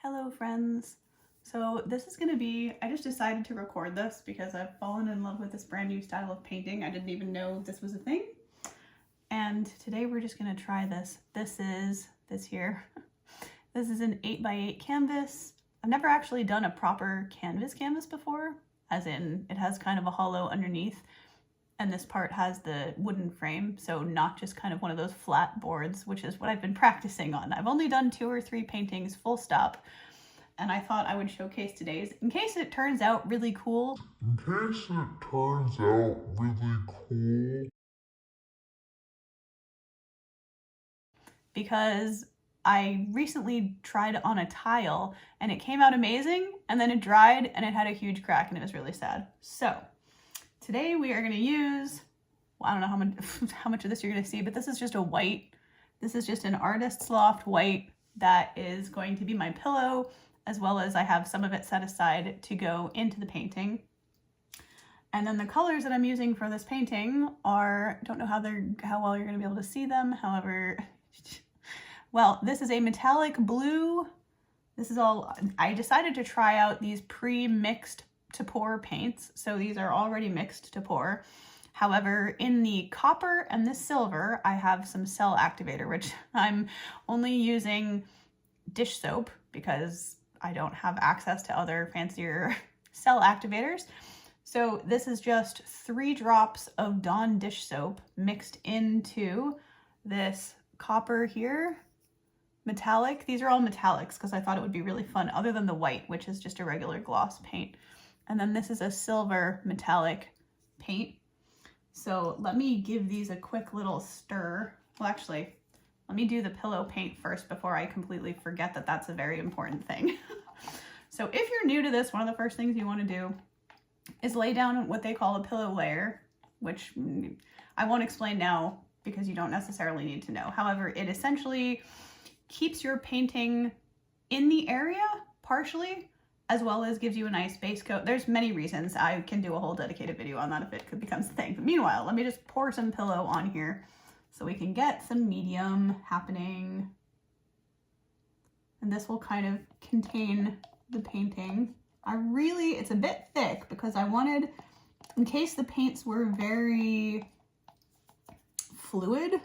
Hello friends. So this is going to be, I just decided to record this because I've fallen in love with this brand new style of painting. I didn't even know this was a thing. And today we're just going to try this. This is this here. This is an 8x8 canvas. I've never actually done a proper canvas before, as in it has kind of a hollow underneath. And this part has the wooden frame, so not just kind of one of those flat boards, which is what I've been practicing on. I've only done 2 or 3 paintings full stop, and I thought I would showcase today's in case it turns out really cool. Because I recently tried it on a tile and it came out amazing, and then it dried and it had a huge crack and it was really sad. So today we are going to use, well, I don't know how much of this you're going to see, but this is just a white. This is just an Artist's Loft white that is going to be my pillow, as well as I have some of it set aside to go into the painting. And then the colors that I'm using for this painting are, I don't know how well you're going to be able to see them. However, well, this is a metallic blue. This is all, I decided to try out these pre-mixed to pour paints. So these are already mixed to pour. However, in the copper and the silver, I have some cell activator, which I'm only using dish soap because I don't have access to other fancier cell activators. So this is just 3 drops of Dawn dish soap mixed into this copper here, metallic. These are all metallics because I thought it would be really fun, other than the white, which is just a regular gloss paint. And then this is a silver metallic paint. So let me give these a quick little stir. Well, actually, let me do the pillow paint first before I completely forget that that's a very important thing. So if you're new to this, one of the first things you want to do is lay down what they call a pillow layer, which I won't explain now because you don't necessarily need to know. However, it essentially keeps your painting in the area partially, as well as gives you a nice base coat. There's many reasons. I can do a whole dedicated video on that if it becomes a thing. But meanwhile, let me just pour some pillow on here so we can get some medium happening. And this will kind of contain the painting. It's a bit thick because I wanted, in case the paints were very fluid,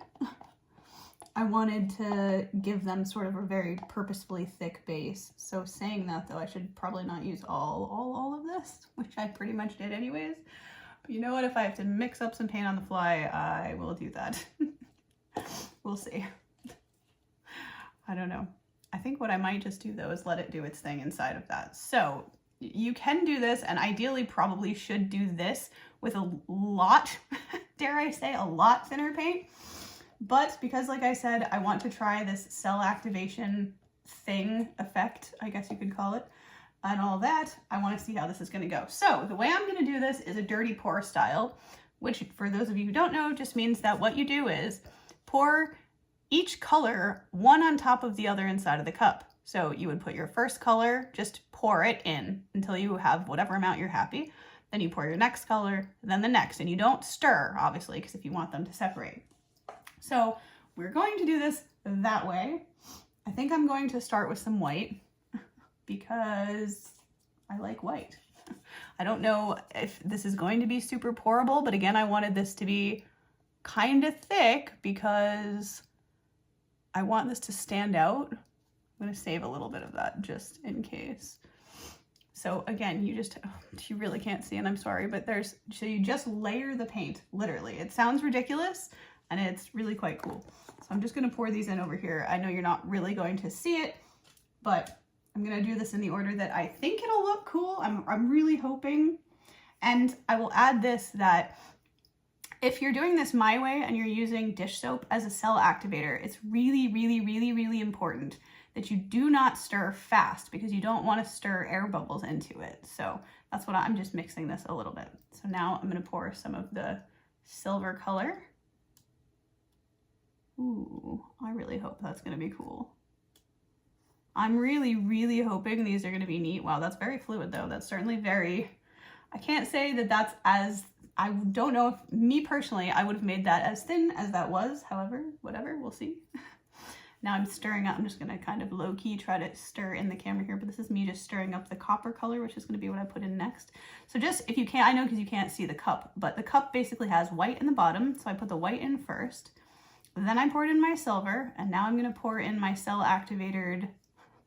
I wanted to give them sort of a very purposefully thick base. So saying that though, I should probably not use all of this, which I pretty much did anyways. But you know what, if I have to mix up some paint on the fly, I will do that. We'll see. I don't know. I think what I might just do though is let it do its thing inside of that. So you can do this, and ideally probably should do this with a lot, dare I say, a lot thinner paint. But because, like I said, I want to try this cell activation thing, effect, I guess you could call it, and all that, I want to see how this is going to go. So the way I'm going to do this is a dirty pour style, which for those of you who don't know, just means that what you do is pour each color one on top of the other inside of the cup. So you would put your first color, just pour it in until you have whatever amount you're happy. Then you pour your next color, then the next, and you don't stir, obviously, because if you want them to separate. So we're going to do this that way. I think I'm going to start with some white because I like white. I don't know if this is going to be super pourable, but again, I wanted this to be kind of thick because I want this to stand out. I'm going to save a little bit of that just in case. So again, you really can't see, and I'm sorry, but so you just layer the paint, literally. It sounds ridiculous, and it's really quite cool. So I'm just going to pour these in over here. I know you're not really going to see it, but I'm going to do this in the order that I think it'll look cool. I'm really hoping. And I will add this, that if you're doing this my way and you're using dish soap as a cell activator, it's really, really, really, really important that you do not stir fast because you don't want to stir air bubbles into it. So that's what I'm just mixing this a little bit. So now I'm going to pour some of the silver color. Ooh, I really hope that's going to be cool. I'm really, really hoping these are going to be neat. Wow, that's very fluid though. That's certainly very, I can't say that that's as, I don't know if me personally, I would have made that as thin as that was. However, whatever, we'll see. Now I'm stirring up, I'm just gonna kind of low-key try to stir in the camera here, but this is me just stirring up the copper color, which is gonna be what I put in next. So just, if you can't, I know because you can't see the cup, but the cup basically has white in the bottom, so I put the white in first. Then I poured in my silver, and now I'm gonna pour in my cell-activated,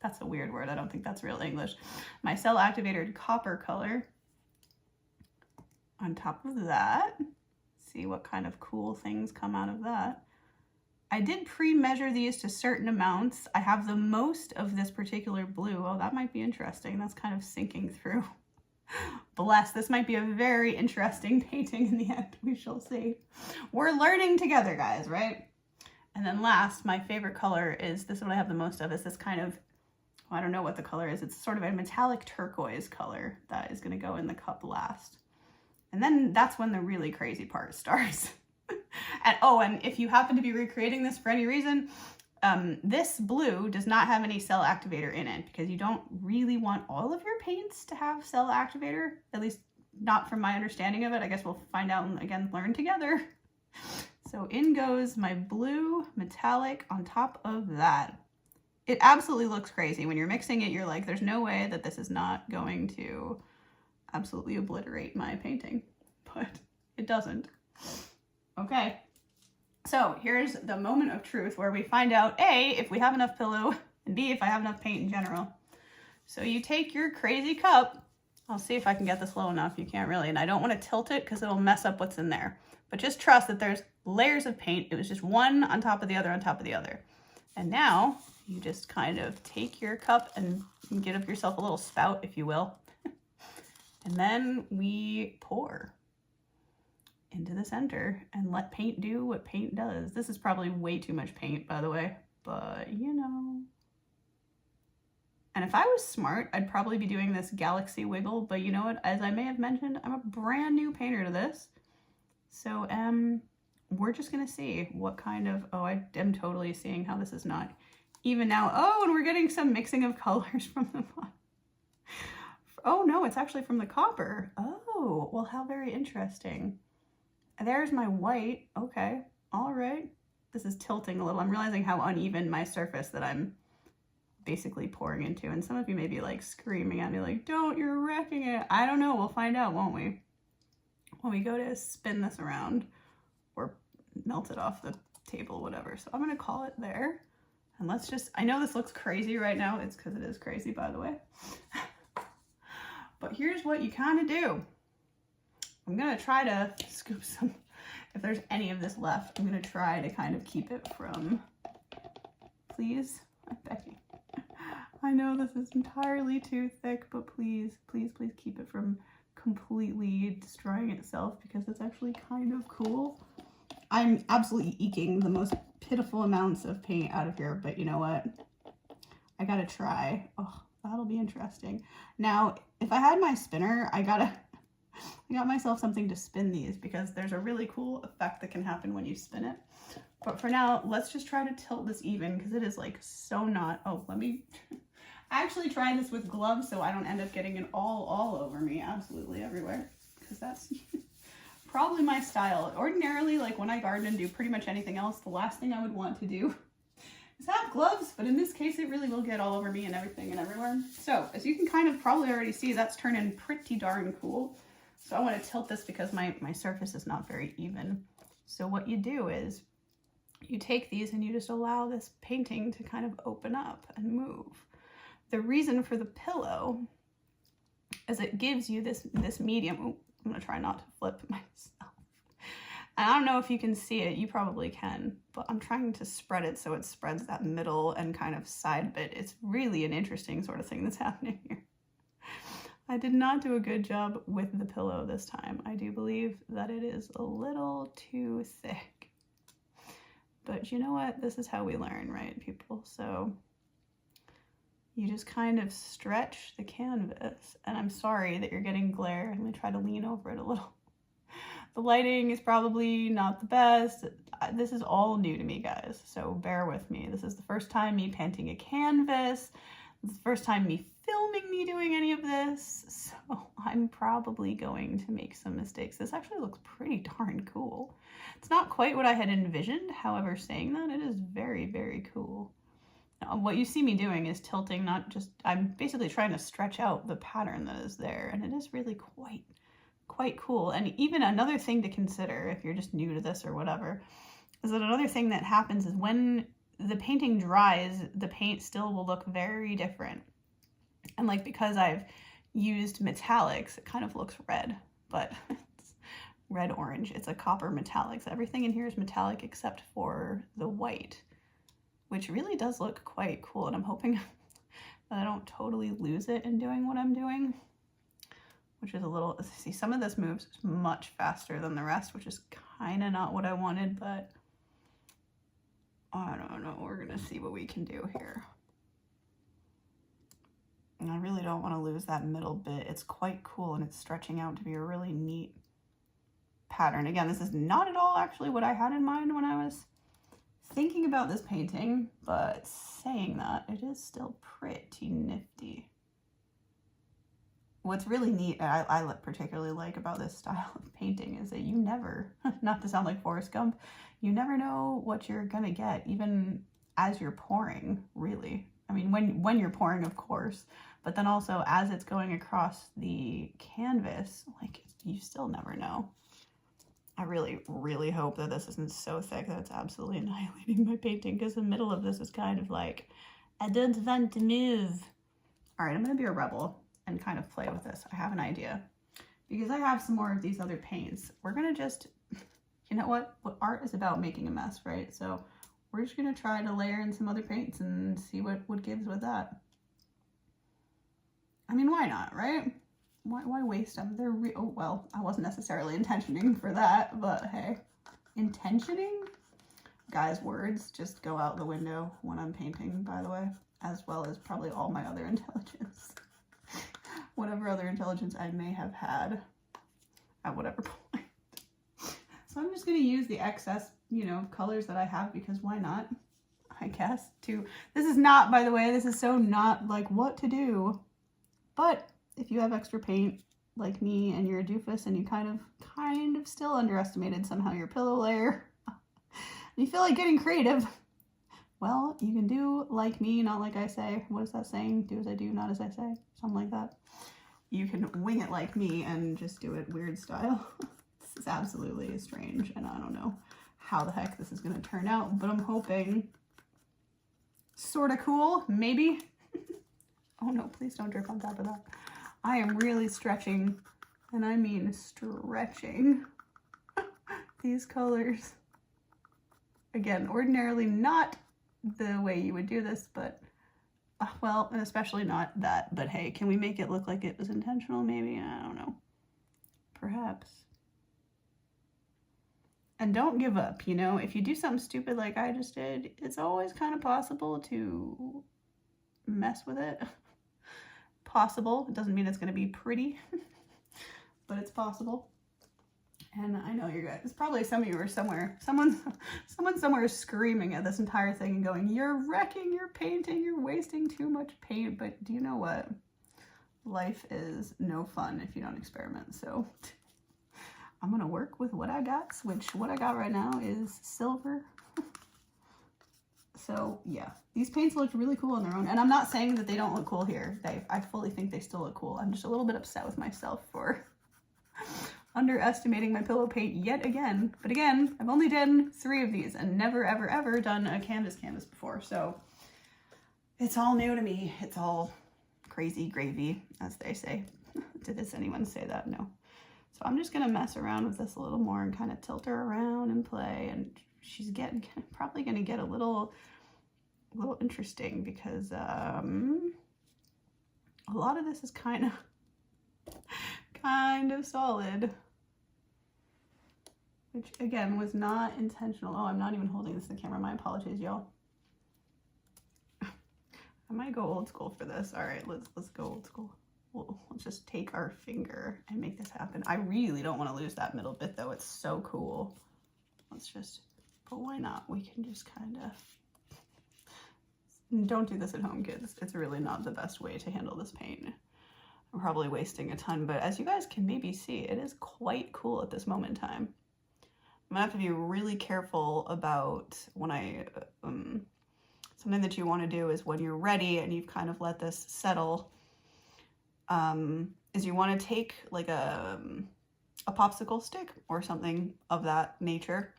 that's a weird word, I don't think that's real English, my cell-activated copper color on top of that. See what kind of cool things come out of that. I did pre-measure these to certain amounts. I have the most of this particular blue. Oh, that might be interesting. That's kind of sinking through. Bless, this might be a very interesting painting in the end. We shall see. We're learning together, guys, right? And then last, my favorite color is, this is what I have the most of, is this kind of, I don't know what the color is. It's sort of a metallic turquoise color that is gonna go in the cup last. And then that's when the really crazy part starts. And oh, and if you happen to be recreating this for any reason, this blue does not have any cell activator in it because you don't really want all of your paints to have cell activator, at least not from my understanding of it. I guess we'll find out and again, learn together. So in goes my blue metallic on top of that. It absolutely looks crazy. When you're mixing it, you're like, there's no way that this is not going to absolutely obliterate my painting, but it doesn't. Okay, so here's the moment of truth where we find out A, if we have enough pillow, and B, if I have enough paint in general. So you take your crazy cup, I'll see if I can get this low enough, you can't really, and I don't want to tilt it because it'll mess up what's in there. But just trust that there's layers of paint, it was just one on top of the other on top of the other. And now you just kind of take your cup and give yourself a little spout, if you will. And then we pour into the center and let paint do what paint does. This is probably way too much paint, by the way, but you know. And if I was smart, I'd probably be doing this galaxy wiggle, but you know what, as I may have mentioned, I'm a brand new painter to this. So we're just gonna see what kind of, oh, I am totally seeing how this is not even now. Oh, and we're getting some mixing of colors from the bottom. Oh no, it's actually from the copper. Oh, well, how very interesting. There's my white. Okay, all right. This is tilting a little. I'm realizing how uneven my surface that I'm basically pouring into. And some of you may be like screaming at me like, don't, you're wrecking it. I don't know, we'll find out, won't we? When we go to spin this around or melt it off the table, whatever. So I'm gonna call it there. And let's just, I know this looks crazy right now. It's because it is crazy, by the way. But here's what you kind of do. I'm gonna try to scoop some, if there's any of this left, I'm gonna try to kind of keep it from, please, Becky. I know this is entirely too thick, but please, please, please keep it from completely destroying itself because it's actually kind of cool. I'm absolutely eking the most pitiful amounts of paint out of here, but you know what? I gotta try. Oh, that'll be interesting. Now, if I had my spinner, I got myself something to spin these because there's a really cool effect that can happen when you spin it. But for now, let's just try to tilt this even because it is like so not, oh, let me actually try this with gloves so I don't end up getting it all over me, absolutely everywhere, because that's probably my style. Ordinarily, like when I garden and do pretty much anything else, the last thing I would want to do is have gloves, but in this case, it really will get all over me and everything and everywhere. So as you can kind of probably already see, that's turning pretty darn cool. So I want to tilt this because my surface is not very even. So what you do is you take these and you just allow this painting to kind of open up and move. The reason for the pillow is it gives you this medium. Ooh, I'm gonna try not to flip myself. And I don't know if you can see it, you probably can, but I'm trying to spread it so it spreads that middle and kind of side bit. It's really an interesting sort of thing that's happening here. I did not do a good job with the pillow this time. I do believe that it is a little too thick. But you know what? This is how we learn, right, people? So you just kind of stretch the canvas. And I'm sorry that you're getting glare. I'm gonna try to lean over it a little. The lighting is probably not the best. This is all new to me, guys, so bear with me. This is the first time me painting a canvas. This is the first time me filming me doing any of this, so I'm probably going to make some mistakes. This actually looks pretty darn cool. It's not quite what I had envisioned, however, saying that, it is very, very cool. what you see me doing is tilting, not just, I'm basically trying to stretch out the pattern that is there, and it is really quite cool. And even another thing to consider if you're just new to this or whatever, is that another thing that happens is when the painting dries, the paint still will look very different. And like, because I've used metallics, it kind of looks red, but it's red orange. It's a copper metallic. So everything in here is metallic except for the white, which really does look quite cool. And I'm hoping that I don't totally lose it in doing what I'm doing, which is a little, see, some of this moves much faster than the rest, which is kind of not what I wanted, but I don't know. We're gonna see what we can do here. And I really don't want to lose that middle bit. It's quite cool, and it's stretching out to be a really neat pattern. Again, this is not at all actually what I had in mind when I was thinking about this painting, but saying that, it is still pretty nifty. What's really neat, and I particularly like about this style of painting, is that you never, not to sound like Forrest Gump, you never know what you're gonna get, even as you're pouring, really. I mean, when you're pouring, of course, but then also as it's going across the canvas, like, you still never know. I really, really hope that this isn't so thick that it's absolutely annihilating my painting, because the middle of this is kind of like, I don't want to move. All right, I'm gonna be a rebel and kind of play with this. I have an idea, because I have some more of these other paints. We're gonna just, you know what art is about, making a mess, right? So we're just gonna try to layer in some other paints and see what gives with that. I mean, why not, right? Why waste them? They're oh, well, I wasn't necessarily intentioning for that, but hey, intentioning? Guys, words just go out the window when I'm painting, by the way, as well as probably all my other intelligence. Whatever other intelligence I may have had at whatever point. So I'm just gonna use the excess, you know, colors that I have, because why not, I guess, this is not, by the way, this is so not like what to do, but if you have extra paint like me and you're a doofus and you kind of still underestimated somehow your pillow layer, and you feel like getting creative, well, you can do like me, not like I say. What is that saying? Do as I do, not as I say. Something like that. You can wing it like me and just do it weird style. This is absolutely strange, and I don't know how the heck this is going to turn out, but I'm hoping sort of cool, maybe. Oh no, please don't drip on top of that. I am really stretching, and I mean stretching, these colors. Again, ordinarily not the way you would do this, but well, and especially not that, but hey, can we make it look like it was intentional? Maybe, I don't know, perhaps. And don't give up, you know, if you do something stupid like I just did, it's always kind of possible to mess with it. Possible. It doesn't mean it's going to be pretty, but it's possible. And I know you guys, probably some of you are somewhere, someone somewhere is screaming at this entire thing and going, you're wrecking your painting, you're wasting too much paint. But do you know what? Life is no fun if you don't experiment. So I'm going to work with what I got, which what I got right now is silver. So yeah, these paints look really cool on their own. And I'm not saying that they don't look cool here. I fully think they still look cool. I'm just a little bit upset with myself for underestimating my pillow paint yet again. But again, I've only done 3 of these and never, ever, ever done a canvas before. So it's all new to me. It's all crazy gravy, as they say. Did anyone say that? No. So I'm just gonna mess around with this a little more and kind of tilt her around and play. And she's probably gonna get a little interesting, because a lot of this is kind of solid, which again was not intentional. Oh, I'm not even holding this to the camera. My apologies, y'all. I might go old school for this. All right, let's go old school. Let's just take our finger and make this happen. I really don't want to lose that middle bit though. It's so cool. Let's just, but why not? We can just kind of, don't do this at home, kids. It's really not the best way to handle this paint. I'm probably wasting a ton, but as you guys can maybe see, it is quite cool at this moment in time. I'm gonna have to be really careful about when I, something that you want to do is when you're ready and you've kind of let this settle, is you want to take like a popsicle stick or something of that nature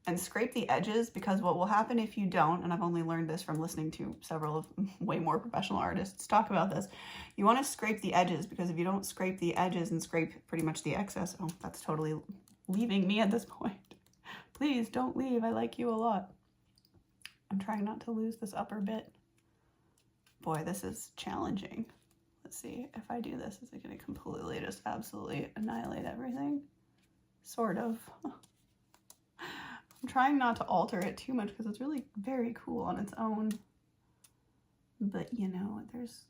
and scrape the edges, because what will happen if you don't, and I've only learned this from listening to several of way more professional artists talk about this, you want to scrape the edges, because if you don't scrape the edges and scrape pretty much the excess, oh, that's totally leaving me at this point. Please don't leave, I like you a lot. I'm trying not to lose this upper bit. Boy, this is challenging. Let's see, if I do this, is it gonna completely just absolutely annihilate everything? Sort of. I'm trying not to alter it too much because it's really very cool on its own. But you know, there's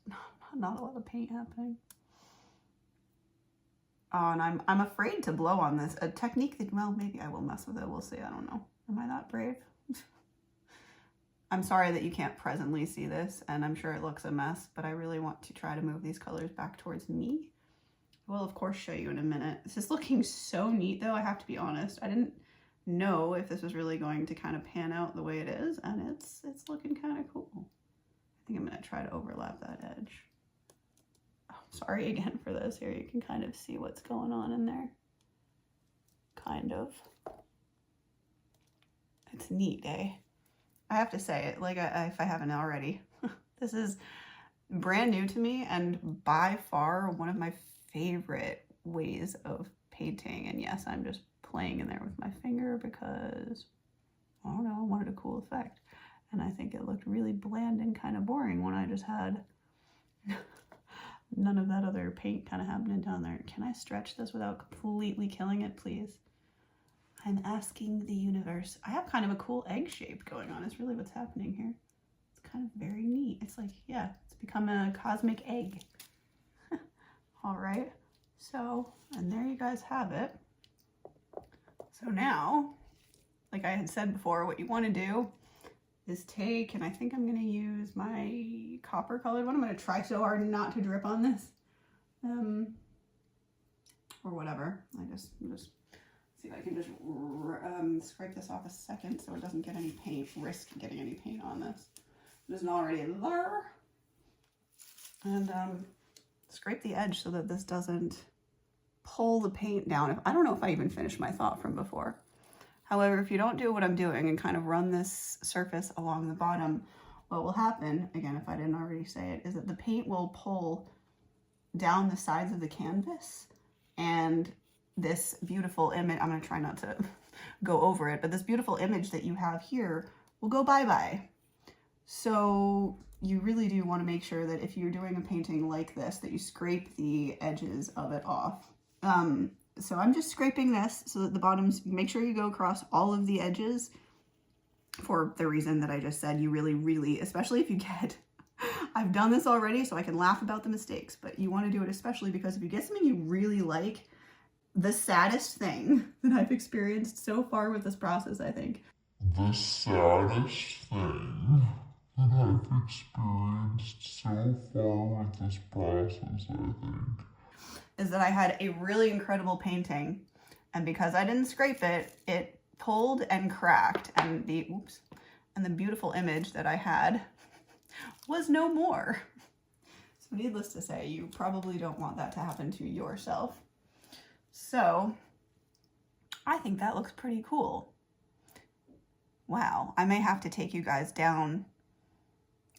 not a lot of paint happening. Oh, and I'm afraid to blow on this. A technique that, well, maybe I will mess with it. We'll see. I don't know. Am I that brave? I'm sorry that you can't presently see this, and I'm sure it looks a mess, but I really want to try to move these colors back towards me. I will, of course, show you in a minute. This is looking so neat, though, I have to be honest. I didn't know if this was really going to kind of pan out the way it is, and it's looking kind of cool. I think I'm going to try to overlap that edge. Oh, sorry again for this. Here you can kind of see what's going on in there. Kind of. It's neat, eh? I have to say it, like if I haven't already, this is brand new to me and by far one of my favorite ways of painting. And yes, I'm just playing in there with my finger because, I don't know, I wanted a cool effect. And I think it looked really bland and kind of boring when I just had none of that other paint kind of happening down there. Can I stretch this without completely killing it, please? I'm asking the universe. I have kind of a cool egg shape going on. It's really what's happening here. It's kind of very neat. It's like, yeah, it's become a cosmic egg. All right. So, and there you guys have it. So now, like I had said before, what you want to do is take, and I think I'm going to use my copper colored one. I'm going to try so hard not to drip on this. Or whatever. I'm just see if I can just scrape this off a second so it doesn't get any paint, risk getting any paint on this. It isn't already there. And scrape the edge so that this doesn't pull the paint down. I don't know if I even finished my thought from before. However, if you don't do what I'm doing and kind of run this surface along the bottom, what will happen, again, if I didn't already say it, is that the paint will pull down the sides of the canvas, and this beautiful image, I'm going to try not to go over it, but this beautiful image that you have here will go bye-bye. So you really do want to make sure that if you're doing a painting like this, that you scrape the edges of it off. So I'm just scraping this so that the bottoms, make sure you go across all of the edges for the reason that I just said. You really, especially if you get, I've done this already so I can laugh about the mistakes, but you want to do it especially because if you get something you really like, the saddest thing that I've experienced so far with this process, I think. The saddest thing that I've experienced so far with this process, I think, is that I had a really incredible painting, and because I didn't scrape it, it pulled and cracked, and the beautiful image that I had was no more. So needless to say, you probably don't want that to happen to yourself. So I think that looks pretty cool. Wow, I may have to take you guys down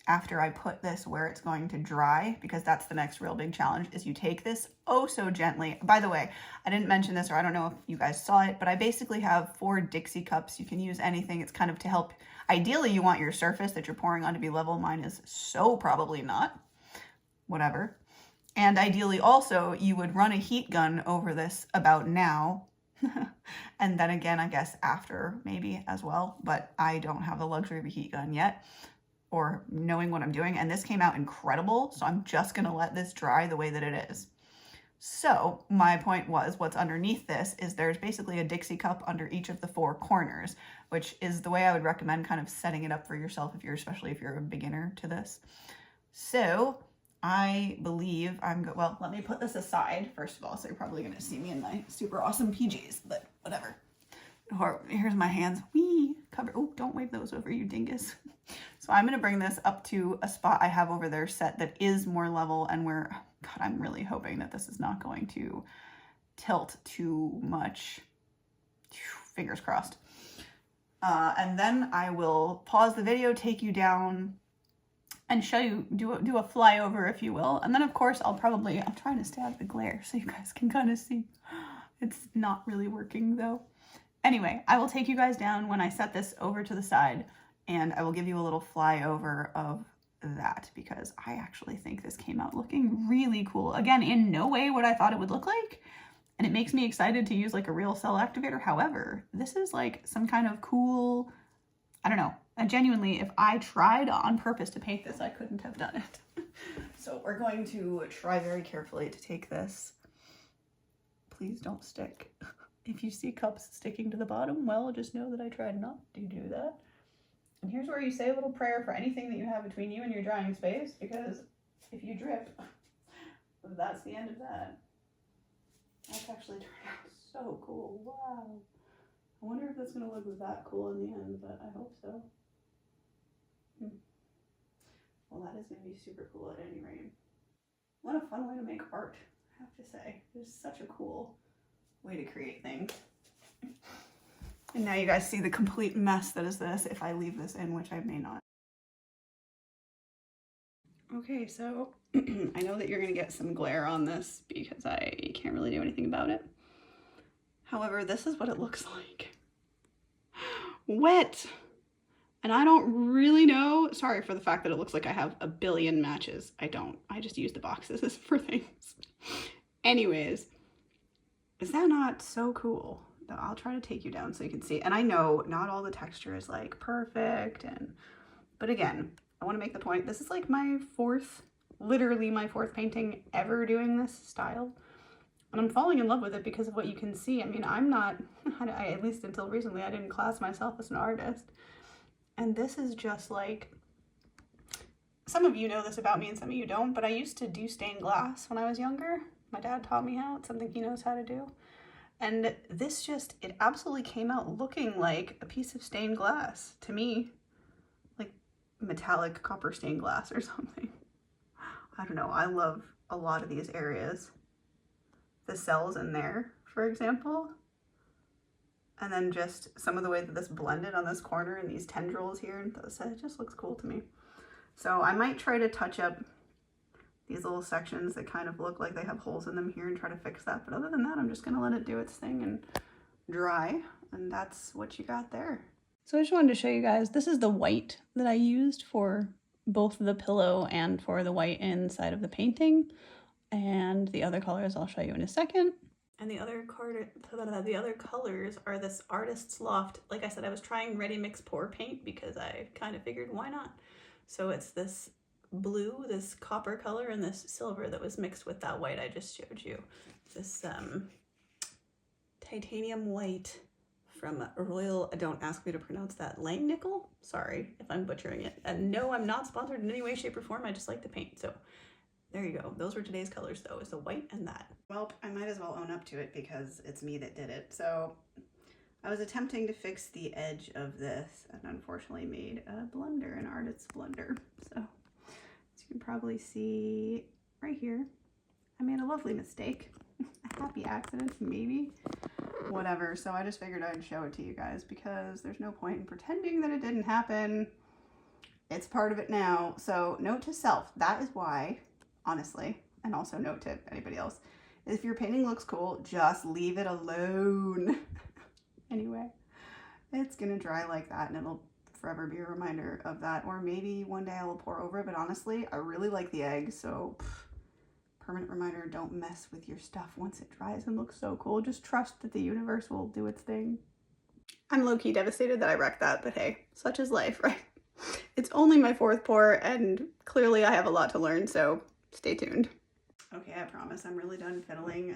after I put this where it's going to dry, because that's the next real big challenge, is you take this oh so gently. By the way, I didn't mention this, or I don't know if you guys saw it, but I basically have 4 Dixie cups. You can use anything. It's kind of to help. Ideally, you want your surface that you're pouring on to be level. Mine is so probably not. Whatever. And ideally also, you would run a heat gun over this about now. And then again, I guess after maybe as well, but I don't have the luxury of a heat gun yet, or knowing what I'm doing. And this came out incredible, so I'm just gonna let this dry the way that it is. So my point was, what's underneath this is there's basically a Dixie cup under each of the 4 corners, which is the way I would recommend kind of setting it up for yourself, especially if you're a beginner to this. So I believe well, let me put this aside first of all, so you're probably gonna see me in my super awesome PJs, but whatever. Here's my hands, covered. Oh, don't wave those over, you dingus. So I'm gonna bring this up to a spot I have over there set that is more level and where, God, I'm really hoping that this is not going to tilt too much. Fingers crossed. And then I will pause the video, take you down and show you, do a flyover, if you will. And then of course I'm trying to stay out of the glare so you guys can kind of see. It's not really working though. Anyway, I will take you guys down when I set this over to the side, and I will give you a little flyover of that because I actually think this came out looking really cool. Again, in no way what I thought it would look like, and it makes me excited to use like a real cell activator. However, this is like some kind of cool, I don't know. Genuinely, if I tried on purpose to paint this, I couldn't have done it. So we're going to try very carefully to take this. Please don't stick. If you see cups sticking to the bottom, well, just know that I tried not to do that. And here's where you say a little prayer for anything that you have between you and your drying space, because if you drip, that's the end of that. That's actually turned out so cool. Wow. I wonder if that's going to look that cool in the end, but I hope so. Well, that is going to be super cool at any rate. What a fun way to make art, I have to say. It's such a cool way to create things. And now you guys see the complete mess that is this if I leave this in, which I may not. Okay, so I know that you're gonna get some glare on this because I can't really do anything about it. However, this is what it looks like. Wet. And I don't really know. Sorry for the fact that it looks like I have a billion matches. I don't. I just use the boxes for things. Anyways. Is that not so cool? I'll try to take you down so you can see. And I know not all the texture is like perfect, but again, I want to make the point, this is like literally my fourth painting ever doing this style. And I'm falling in love with it because of what you can see. I mean, at least until recently, I didn't class myself as an artist. And this is just like, some of you know this about me and some of you don't, but I used to do stained glass when I was younger. My dad taught me how. It's something he knows how to do. And this it absolutely came out looking like a piece of stained glass to me, like metallic copper stained glass or something. I don't know. I love a lot of these areas. The cells in there, for example. And then just some of the way that this blended on this corner and these tendrils here, and it just looks cool to me. So I might try to touch up these little sections that kind of look like they have holes in them here and try to fix that. But other than that, I'm just gonna let it do its thing and dry. And that's what you got there. So I just wanted to show you guys, this is the white that I used for both the pillow and for the white inside of the painting. And the other colors I'll show you in a second. And the other colors are this Artist's Loft. Like I said, I was trying Ready Mix Pour paint because I kind of figured why not? So it's this blue, this copper color, and this silver that was mixed with that white I just showed you. This titanium white from Royal, don't ask me to pronounce that, Langnickel? Sorry if I'm butchering it. And no, I'm not sponsored in any way, shape, or form. I just like to paint. So there you go. Those were today's colors though, is the white and that. Well, I might as well own up to it because it's me that did it. So I was attempting to fix the edge of this and unfortunately made a blunder, an artist's blunder. So as you can probably see right here, I made a lovely mistake. A happy accident, maybe. Whatever. So I just figured I'd show it to you guys because there's no point in pretending that it didn't happen. It's part of it now. So note to self, that is why, honestly, and also note to anybody else, if your painting looks cool, just leave it alone. Anyway, it's gonna dry like that and it'll forever be a reminder of that. Or maybe one day I will pour over it, but honestly, I really like the egg, so permanent reminder, don't mess with your stuff once it dries and looks so cool. Just trust that the universe will do its thing. I'm low-key devastated that I wrecked that, but hey, such is life, right? It's only my fourth pour and clearly I have a lot to learn, so stay tuned. Okay, I promise I'm really done fiddling.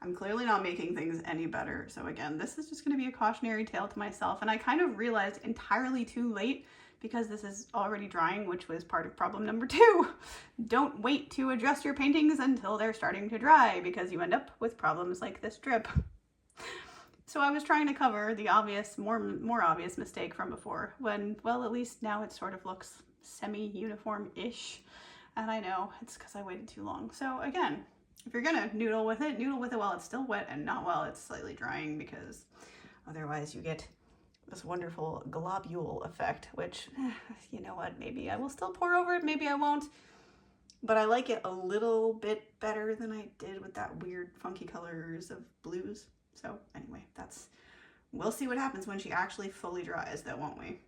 I'm clearly not making things any better. So again, this is just going to be a cautionary tale to myself. And I kind of realized entirely too late, because this is already drying, which was part of problem number 2. Don't wait to adjust your paintings until they're starting to dry, because you end up with problems like this drip. So I was trying to cover the obvious, more obvious mistake from before when, well, at least now it sort of looks semi-uniform-ish. And I know it's because I waited too long. So again, if you're gonna noodle with it while it's still wet and not while it's slightly drying, because otherwise you get this wonderful globule effect, which, you know what, maybe I will still pour over it, maybe I won't. But I like it a little bit better than I did with that weird funky colors of blues. So anyway, we'll see what happens when she actually fully dries though, won't we?